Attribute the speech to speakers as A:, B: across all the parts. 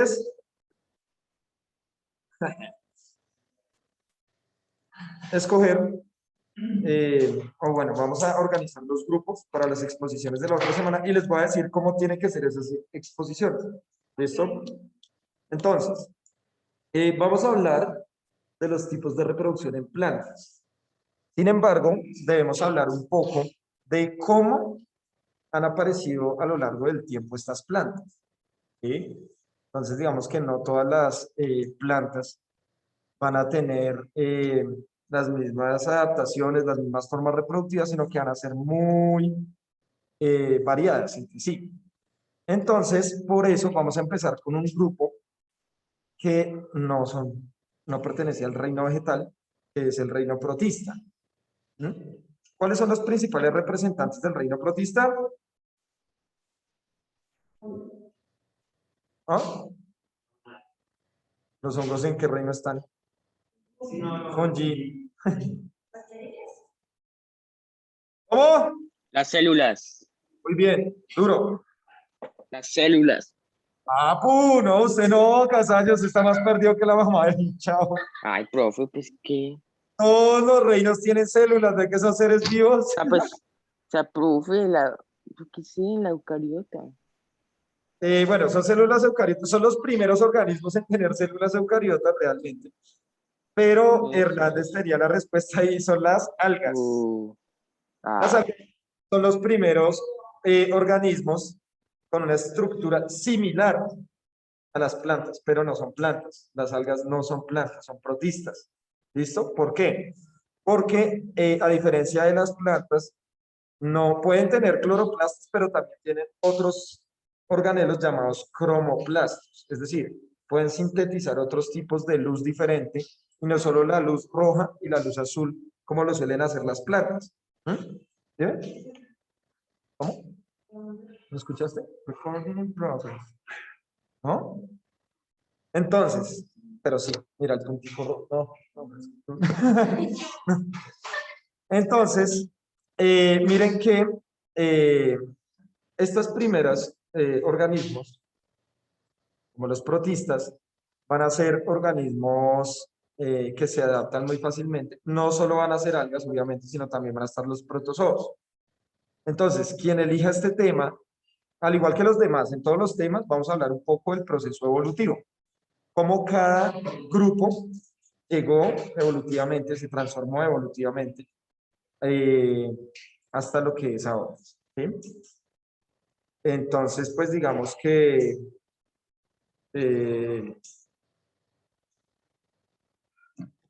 A: es escoger, o bueno, vamos a organizar los grupos para las exposiciones de la otra semana y les voy a decir cómo tienen que ser esas exposiciones. ¿Listo? Entonces, vamos a hablar de los tipos de reproducción en plantas. Sin embargo, debemos hablar un poco de cómo han aparecido a lo largo del tiempo estas plantas. ¿Sí? Entonces, digamos que no todas las plantas van a tener las mismas adaptaciones, las mismas formas reproductivas, sino que van a ser muy variadas entre sí. Entonces, por eso vamos a empezar con un grupo que no pertenece al reino vegetal, que es el reino protista. ¿Mm? ¿Cuáles son los principales representantes del reino protista? ¿Ah? ¿Los hongos en qué reino están? Fungi. ¿Cómo?
B: Las células.
A: Muy bien, duro.
B: Las células.
A: No, usted no, Casallo, usted está más perdido que la mamá del chavo.
B: Ay, profe, pues qué.
A: Todos los reinos tienen células, ¿de qué son seres vivos?
B: O sea, pues, o sea, profe, yo qué sé, la eucariota.
A: Bueno, son células eucariotas, son los primeros organismos en tener células eucariotas realmente. Pero Hernández tenía la respuesta ahí, son las algas. Las algas son los primeros organismos con una estructura similar a las plantas, pero no son plantas. Las algas no son plantas, son protistas. ¿Listo? ¿Por qué? Porque a diferencia de las plantas, no pueden tener cloroplastos, pero también tienen otros organelos llamados cromoplastos. Es decir, pueden sintetizar otros tipos de luz diferente y no solo la luz roja y la luz azul, como lo suelen hacer las plantas. ¿Sí? ¿Cómo? ¿Lo escuchaste? Recording in progress. ¿No? Entonces, pero sí, mira el puntico rojo. No. Entonces, miren que estas primeras organismos, como los protistas, van a ser organismos que se adaptan muy fácilmente. No solo van a ser algas, obviamente, sino también van a estar los protozoos. Entonces, quien elija este tema, al igual que los demás, en todos los temas, vamos a hablar un poco del proceso evolutivo. Cómo cada grupo llegó evolutivamente, se transformó evolutivamente hasta lo que es ahora. ¿Sí? Entonces, pues digamos que en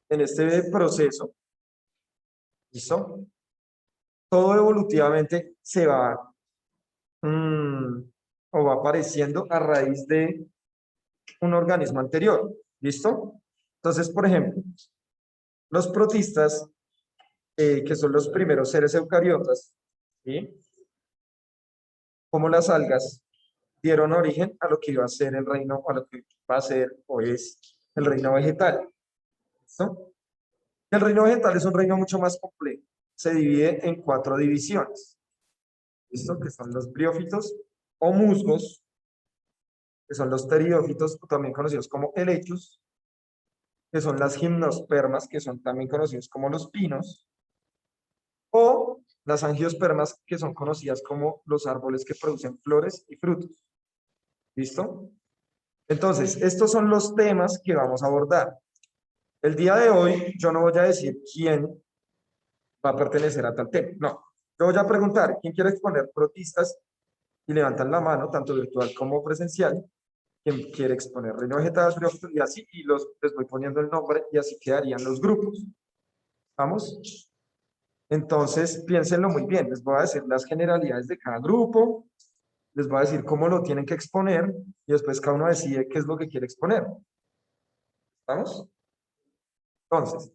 A: este proceso, ¿listo? Todo evolutivamente se va o va apareciendo a raíz de un organismo anterior, ¿listo? Entonces, por ejemplo, los protistas, que son los primeros seres eucariotas, ¿sí? Como las algas, dieron origen a lo que iba a ser el reino, a lo que va a ser o es el reino vegetal. ¿Listo? El reino vegetal es un reino mucho más complejo. Se divide en 4 divisiones. ¿Listo? Que son los briófitos o musgos, que son los pteriófitos, también conocidos como helechos, que son las gimnospermas, que son también conocidos como los pinos, o las angiospermas, que son conocidas como los árboles que producen flores y frutos. ¿Listo? Entonces, estos son los temas que vamos a abordar. El día de hoy yo no voy a decir quién va a pertenecer a tal tema, no. Yo voy a preguntar quién quiere exponer protistas y levantan la mano, tanto virtual como presencial, quién quiere exponer reino vegetal, briófitos, y así, y les voy poniendo el nombre y así quedarían los grupos. ¿Vamos? Entonces, piénsenlo muy bien, les voy a decir las generalidades de cada grupo, les voy a decir cómo lo tienen que exponer y después cada uno decide qué es lo que quiere exponer. ¿Vamos? Entonces,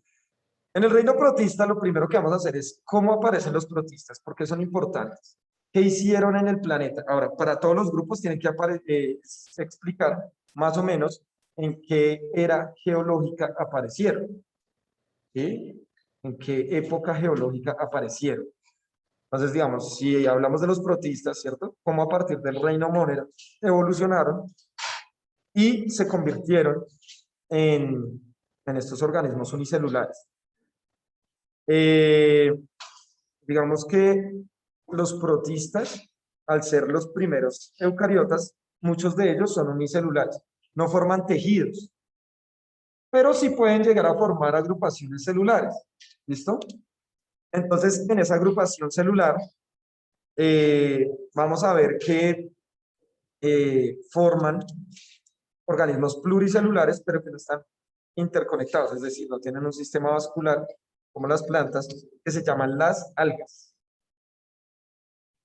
A: en el reino protista lo primero que vamos a hacer es cómo aparecen los protistas, porque son importantes. ¿Qué hicieron en el planeta? Ahora, para todos los grupos tienen que explicar más o menos en qué era geológica aparecieron. ¿Sí? ¿En qué época geológica aparecieron? Entonces, digamos, si hablamos de los protistas, ¿cierto? ¿Cómo a partir del reino monero evolucionaron y se convirtieron en estos organismos unicelulares. Digamos que los protistas, al ser los primeros eucariotas, muchos de ellos son unicelulares, no forman tejidos, pero sí pueden llegar a formar agrupaciones celulares. ¿Listo? Entonces, en esa agrupación celular, vamos a ver que forman organismos pluricelulares, pero que no están interconectados, es decir, no tienen un sistema vascular como las plantas, que se llaman las algas.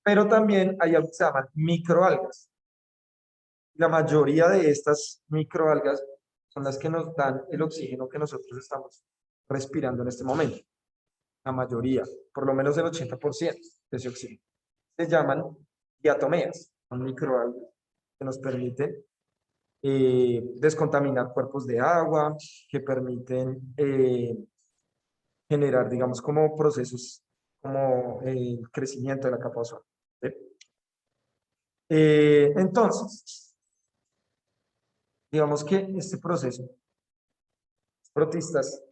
A: Pero también hay algo que se llaman microalgas. La mayoría de estas microalgas son las que nos dan el oxígeno que nosotros estamos respirando en este momento. La mayoría, por lo menos el 80% de ese oxígeno. Se llaman diatomeas, son microalgas que nos permiten descontaminar cuerpos de agua, que permiten generar, digamos, como procesos como el crecimiento de la capa ozono. ¿Sí? Entonces, digamos que este proceso, protistas,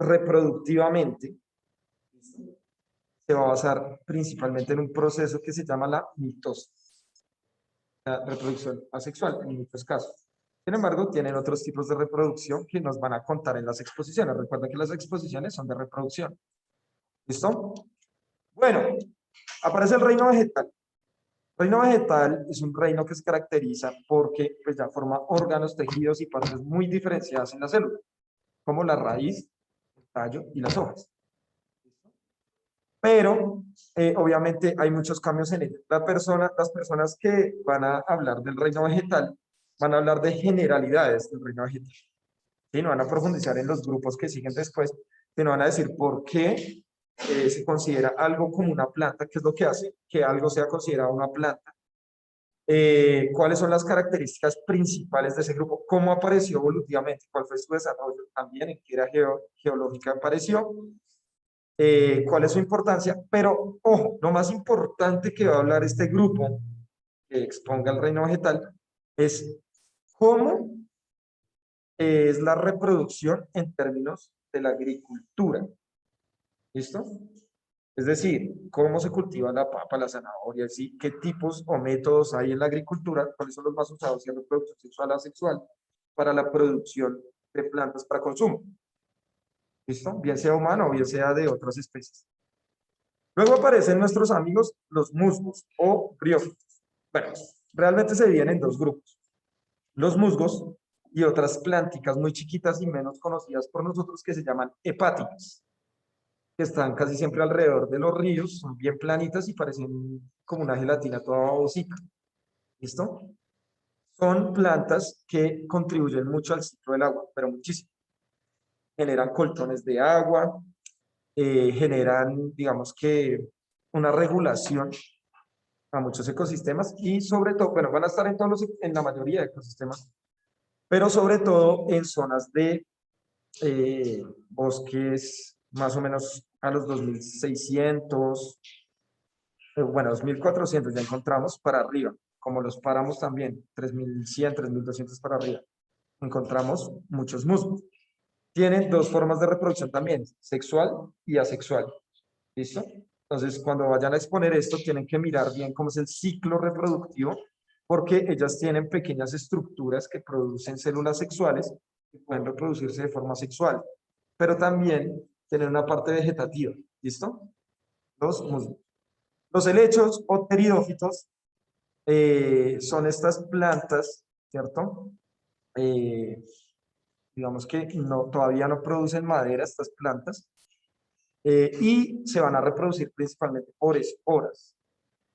A: reproductivamente, se va a basar principalmente en un proceso que se llama la mitosis, la reproducción asexual en muchos casos. Sin embargo, tienen otros tipos de reproducción que nos van a contar en las exposiciones. Recuerda que las exposiciones son de reproducción. ¿Listo? Bueno, aparece el reino vegetal. El reino vegetal es un reino que se caracteriza porque pues, ya forma órganos, tejidos y partes muy diferenciadas en la célula, como la raíz, el tallo y las hojas. Pero obviamente hay muchos cambios en ello. Las personas que van a hablar del reino vegetal van a hablar de generalidades del reino vegetal. ¿Sí? No van a profundizar en los grupos que siguen después, sino van a decir por qué se considera algo como una planta, qué es lo que hace que algo sea considerado una planta, cuáles son las características principales de ese grupo, cómo apareció evolutivamente, cuál fue su desarrollo también, en qué era geológica apareció, cuál es su importancia, pero ojo, lo más importante que va a hablar este grupo que exponga el reino vegetal es cómo es la reproducción en términos de la agricultura. ¿Listo? Es decir, cómo se cultiva la papa, la zanahoria, ¿sí? Qué tipos o métodos hay en la agricultura, cuáles son los más usados en la reproducción sexual o asexual para la producción de plantas para consumo. ¿Listo? Bien sea humano o bien sea de otras especies. Luego aparecen nuestros amigos los musgos o briófitos. Bueno, realmente se dividen en dos grupos. Los musgos y otras plánticas muy chiquitas y menos conocidas por nosotros que se llaman hepáticas, que están casi siempre alrededor de los ríos, son bien planitas y parecen como una gelatina toda babosita. ¿Listo? Son plantas que contribuyen mucho al ciclo del agua, pero muchísimo. Generan colchones de agua, generan, digamos que, una regulación a muchos ecosistemas y sobre todo, bueno, van a estar en, en la mayoría de ecosistemas, pero sobre todo en zonas de bosques más o menos a los 2600, bueno, 2400 ya encontramos para arriba, como los páramos también, 3100, 3200 para arriba. Encontramos muchos musgos. Tienen dos formas de reproducción también, sexual y asexual. ¿Listo? Entonces, cuando vayan a exponer esto, tienen que mirar bien cómo es el ciclo reproductivo, porque ellas tienen pequeñas estructuras que producen células sexuales que pueden reproducirse de forma sexual, pero también tienen una parte vegetativa. ¿Listo? Los musgos. Los helechos o pteridófitos son estas plantas, ¿cierto? Digamos que no, todavía no producen madera estas plantas y se van a reproducir principalmente por esporas.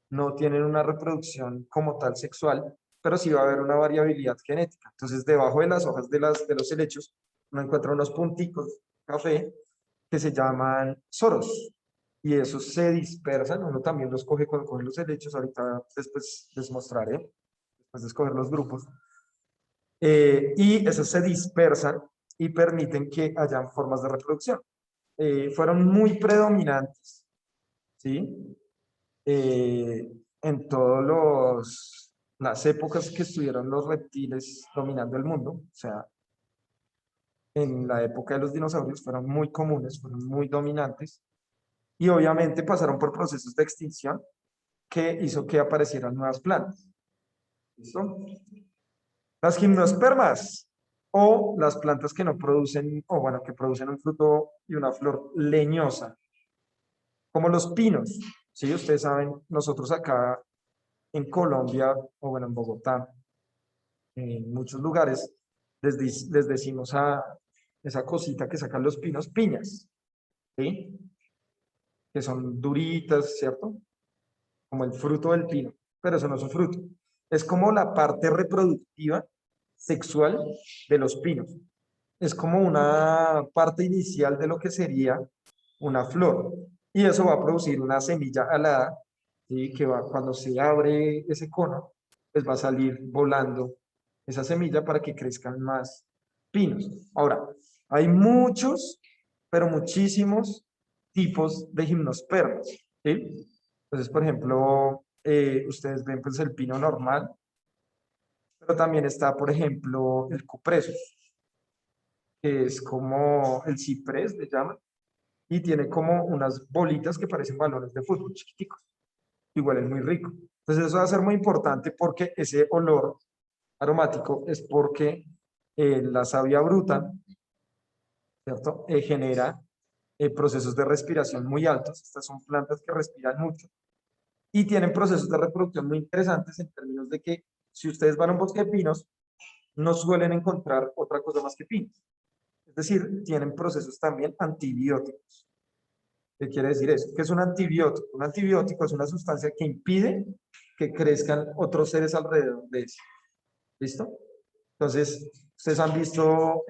A: No tienen una reproducción como tal sexual, pero sí va a haber una variabilidad genética. Entonces, debajo de las hojas de los helechos, uno encuentra unos punticos café que se llaman soros. Y esos se dispersan, uno también los coge cuando coge los helechos, ahorita después les mostraré, después de escoger los grupos. Y esos se dispersan y permiten que hayan formas de reproducción. Fueron muy predominantes, ¿sí? en todas las épocas que estuvieron los reptiles dominando el mundo. O sea, en la época de los dinosaurios fueron muy comunes, fueron muy dominantes y obviamente pasaron por procesos de extinción que hizo que aparecieran nuevas plantas. ¿Listo? Las gimnospermas o las plantas que no producen, o bueno, que producen un fruto y una flor leñosa, como los pinos. Sí, ustedes saben, nosotros acá en Colombia, o bueno, en Bogotá, en muchos lugares, les decimos a esa cosita que sacan los pinos, piñas, ¿sí? Que son duritas, ¿cierto? Como el fruto del pino, pero eso no es un fruto. Es como la parte reproductiva sexual de los pinos. Es como una parte inicial de lo que sería una flor. Y eso va a producir una semilla alada, ¿sí? Que va, cuando se abre ese cono, pues va a salir volando esa semilla para que crezcan más pinos. Ahora, hay muchos, pero muchísimos tipos de gimnospermas, ¿sí? Entonces, por ejemplo, ustedes ven pues el pino normal, pero también está, por ejemplo, el cupreso, que es como el ciprés, le llaman, y tiene como unas bolitas que parecen balones de fútbol chiquiticos. Igual es muy rico. Entonces eso va a ser muy importante porque ese olor aromático es porque la savia bruta, ¿cierto? Genera procesos de respiración muy altos. Estas son plantas que respiran mucho y tienen procesos de reproducción muy interesantes en términos de que si ustedes van a un bosque de pinos, no suelen encontrar otra cosa más que pinos. Es decir, tienen procesos también antibióticos. ¿Qué quiere decir eso? ¿Qué es un antibiótico? Un antibiótico es una sustancia que impide que crezcan otros seres alrededor de eso. ¿Listo? Entonces, ustedes han visto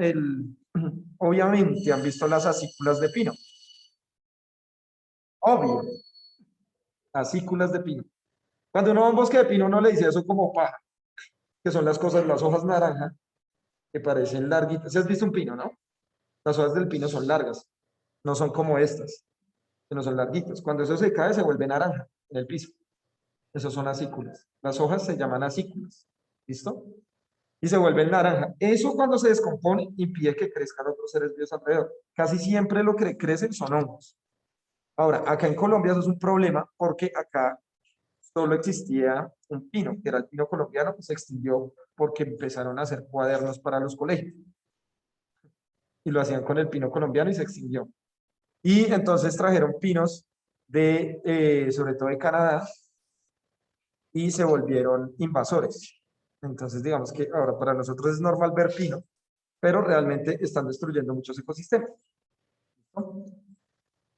A: obviamente han visto las acículas de pino. Obvio, acículas de pino. Cuando uno va a un bosque de pino, uno le dice eso como paja, que son las cosas, las hojas naranja, que parecen larguitas. ¿Se has visto un pino, no? Las hojas del pino son largas, no son como estas, que no son larguitas. Cuando eso se cae, se vuelve naranja en el piso. Esos son acículas. Las hojas se llaman acículas. ¿Listo? Y se vuelven naranja. Eso cuando se descompone impide que crezcan otros seres vivos alrededor. Casi siempre lo que crecen son hongos. Ahora, acá en Colombia eso es un problema porque acá solo existía un pino, que era el pino colombiano, que se extinguió porque empezaron a hacer cuadernos para los colegios. Y lo hacían con el pino colombiano y se extinguió. Y entonces trajeron pinos sobre todo de Canadá, y se volvieron invasores. Entonces, digamos que ahora para nosotros es normal ver pino, pero realmente están destruyendo muchos ecosistemas. ¿No?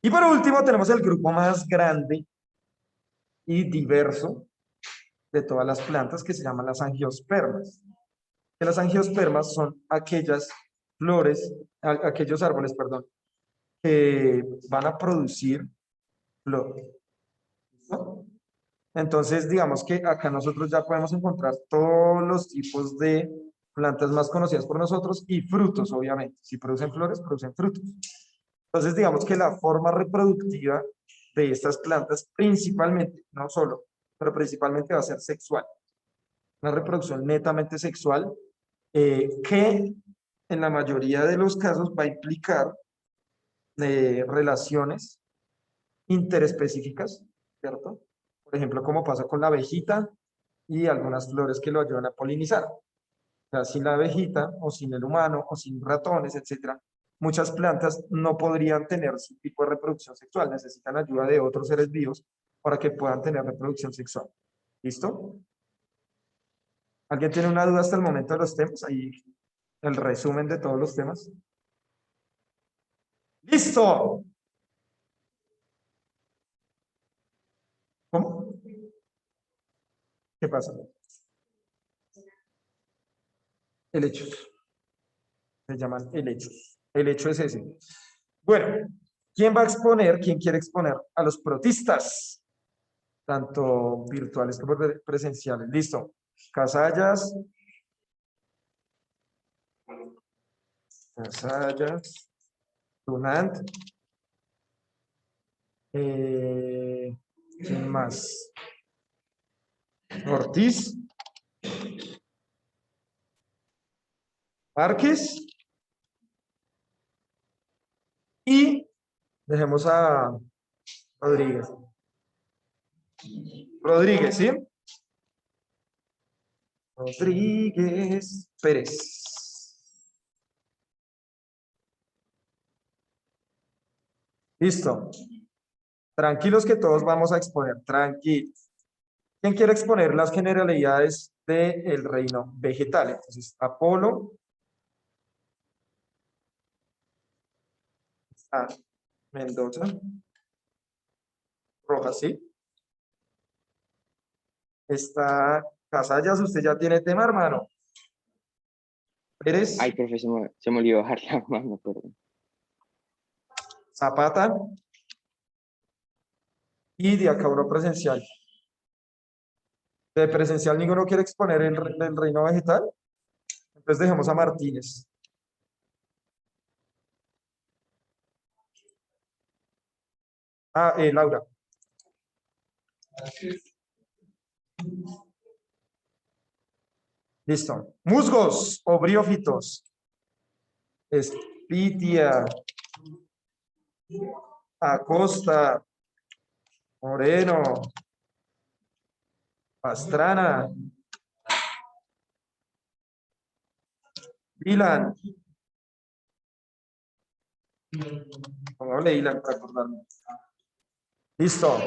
A: Y por último, tenemos el grupo más grande y diverso de todas las plantas que se llaman las angiospermas. Que las angiospermas son aquellas flores, aquellos árboles, perdón, que van a producir flor. ¿No? Entonces, digamos que acá nosotros ya podemos encontrar todos los tipos de plantas más conocidas por nosotros y frutos, obviamente. Si producen flores, producen frutos. Entonces, digamos que la forma reproductiva de estas plantas, principalmente, no solo, pero principalmente va a ser sexual. Una reproducción netamente sexual que en la mayoría de los casos va a implicar relaciones interespecíficas, ¿cierto? Por ejemplo, como pasa con la abejita y algunas flores que lo ayudan a polinizar. O sea, sin la abejita o sin el humano o sin ratones, etcétera, muchas plantas no podrían tener su tipo de reproducción sexual, necesitan ayuda de otros seres vivos para que puedan tener reproducción sexual. ¿Listo? ¿Alguien tiene una duda hasta el momento de los temas? Ahí el resumen de todos los temas. ¡Listo! ¿Cómo? ¿Qué pasa? Helechos. Se llaman helechos. El hecho es ese. Bueno, ¿quién va a exponer? ¿Quién quiere exponer? A los protistas, tanto virtuales como presenciales. Listo. Casallas. Casallas. Tunant. ¿Quién más? Ortiz, Márquez y dejemos a Rodríguez. Rodríguez, ¿sí? Rodríguez Pérez. Listo. Tranquilos que todos vamos a exponer. Tranquilos. ¿Quién quiere exponer las generalidades del reino vegetal? Entonces, Apolo. A. Mendoza. Rojas, ¿sí? Está Casallas, usted ya tiene tema, hermano. Pérez,
B: Ay, profe, se me olvidó bajar la mano, perdón.
A: Zapata y de acá uno presencial. De presencial ninguno quiere exponer el reino vegetal. Entonces dejemos a Martínez. Ah, Laura. Listo. Musgos o briófitos. Espitia. Acosta. Moreno. Pastrana. Dylan. Póngale Dylan para acordarme. Listo.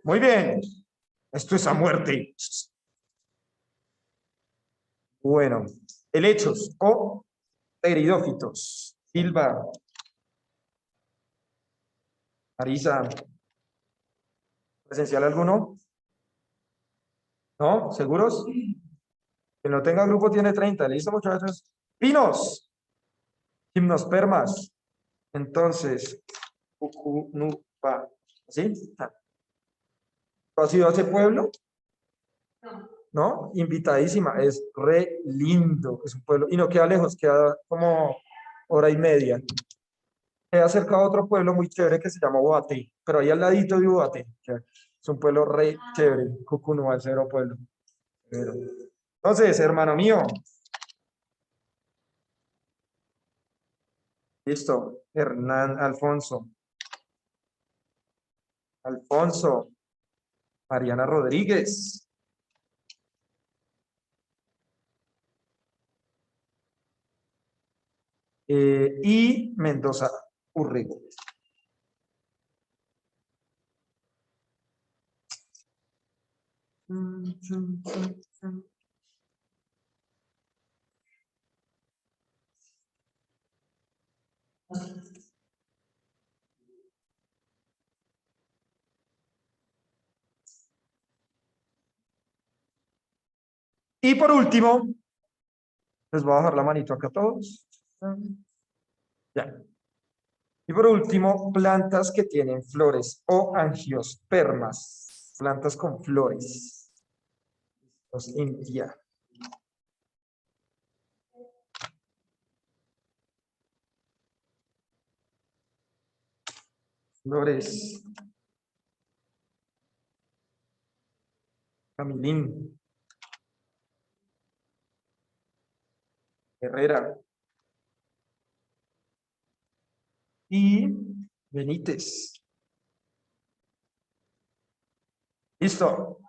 A: Muy bien. Esto es a muerte. Bueno. Helechos o pteridófitos. Silva. Marisa. ¿Presencial alguno? ¿No? ¿Seguros? Que no tenga grupo tiene 30. ¿Listo, muchachos? Pinos. Gimnospermas. Entonces, Ucunupa. ¿Sí? ¿Tú has ido a ese pueblo? ¿No? Invitadísima. Es re lindo. Es un pueblo. Y no queda lejos, queda como hora y media. Queda cerca de otro pueblo muy chévere que se llama Boaté. Pero ahí al ladito de Boaté. Es un pueblo re chévere. Cucunúa, el cero pueblo. Pero, entonces, hermano mío. Listo. Hernán Alfonso. Alfonso. Mariana Rodríguez. Y Mendoza Urrego. Y por último, les voy a bajar la manito acá a todos. Ya. Y por último, plantas que tienen flores o angiospermas. Plantas con flores. Los India. Flores. Camilín. Herrera. Y Benítez. Listo.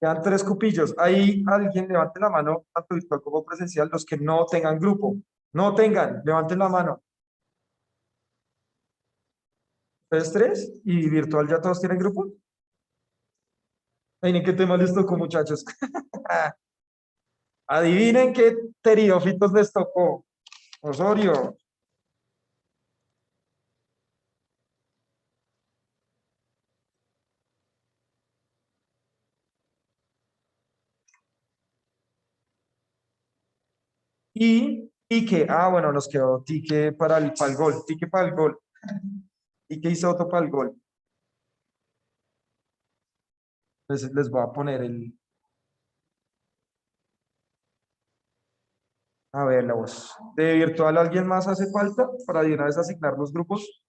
A: Quedan 3 cupillos. Ahí alguien levante la mano, tanto virtual como presencial, los que no tengan grupo. No tengan, levanten la mano. ¿Ustedes 3? ¿Y virtual ya todos tienen grupo? Miren qué tema les tocó, muchachos. Adivinen qué pteridófitos les tocó. Osorio. Y Tique. Ah, bueno, nos quedó Tique para el gol. Tique para el gol. Tique y Soto para el gol. Entonces les voy a poner el. A ver, la voz. ¿De virtual alguien más hace falta para de una vez asignar los grupos?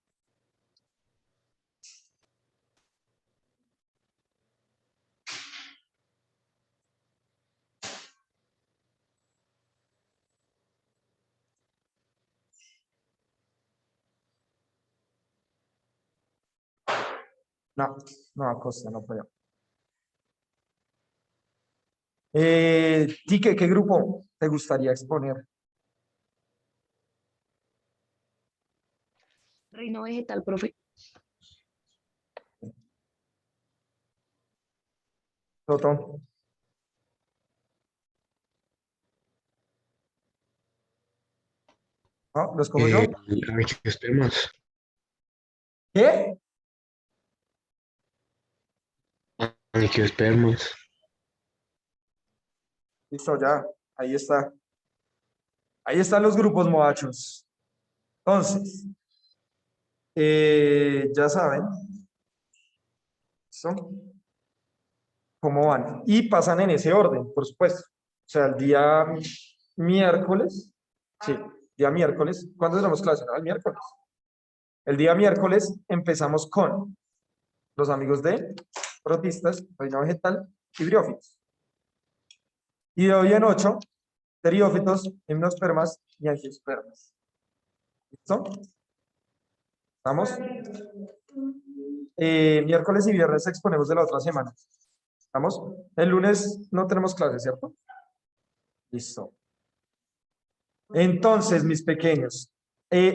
A: No, no, Acosta, no puedo. Tique, ¿qué grupo te gustaría exponer?
C: Reino vegetal, profe.
A: Toto. ¿No? ¿Lo escojo yo?
D: Angiospermas.
A: ¿Qué?
D: Angiospermas.
A: Listo, ya. Ahí está. Ahí están los grupos, moachos. Entonces, ya saben. ¿Listo? ¿Cómo van? Y pasan en ese orden, por supuesto. O sea, el día miércoles. Sí, día miércoles. ¿Cuándo tenemos clase? ¿No? El miércoles. El día miércoles empezamos con los amigos de protistas, reino vegetal y briófitos. Y de hoy en 8, teriófitos, himnospermas y angiospermas. ¿Listo? ¿Estamos? Miércoles y viernes exponemos de la otra semana. ¿Estamos? El lunes no tenemos clase, ¿cierto? Listo. Entonces, mis pequeños,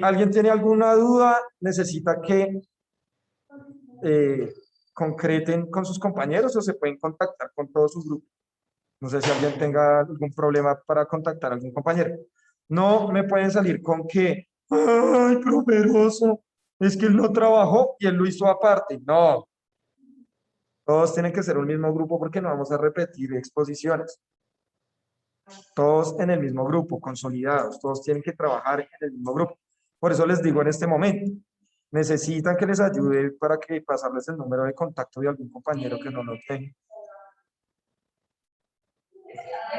A: ¿alguien tiene alguna duda? ¿Necesita que concreten con sus compañeros o se pueden contactar con todo su grupo? No sé si alguien tenga algún problema para contactar a algún compañero. No me pueden salir con que, ay, proferoso, es que él no trabajó y él lo hizo aparte. No, todos tienen que ser un mismo grupo porque no vamos a repetir exposiciones. Todos en el mismo grupo, consolidados, todos tienen que trabajar en el mismo grupo. Por eso les digo en este momento, necesitan que les ayude para que pasarles el número de contacto de algún compañero que no lo tenga.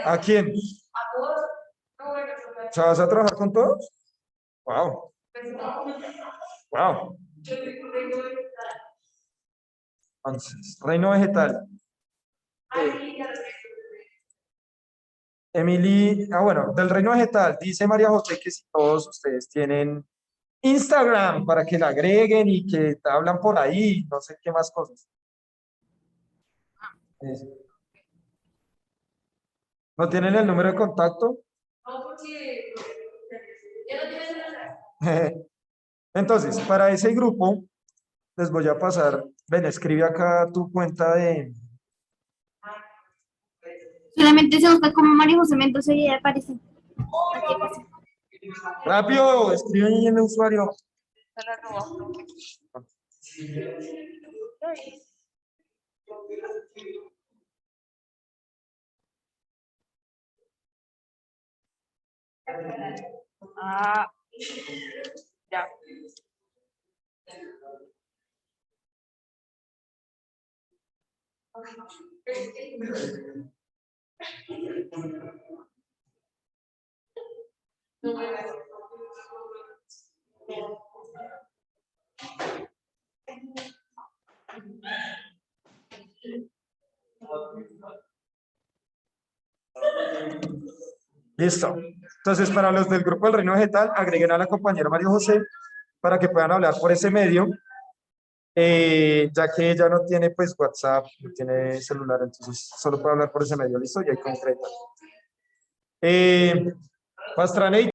A: ¿A quién? O sea, ¿vas a trabajar con todos? Wow. Wow. Entonces, reino vegetal. Emily, bueno, del reino vegetal, dice María José que si todos ustedes tienen Instagram para que la agreguen y que te hablan por ahí, no sé qué más cosas. ¿No tienen el número de contacto? No, porque ya no tienen. Entonces, para ese grupo, les voy a pasar, ven, escribe acá tu cuenta de...
E: Solamente se busca como María José Mendoza y ya aparece. Aquí aparece.
A: Rápido, escribe ahí en el usuario.
C: Ah, ya.
A: Listo. Entonces, para los del grupo del reino vegetal, agreguen a la compañera María José para que puedan hablar por ese medio, ya que ella no tiene pues WhatsApp, no tiene celular, entonces solo puede hablar por ese medio. Listo, y hay concreta. Pastrana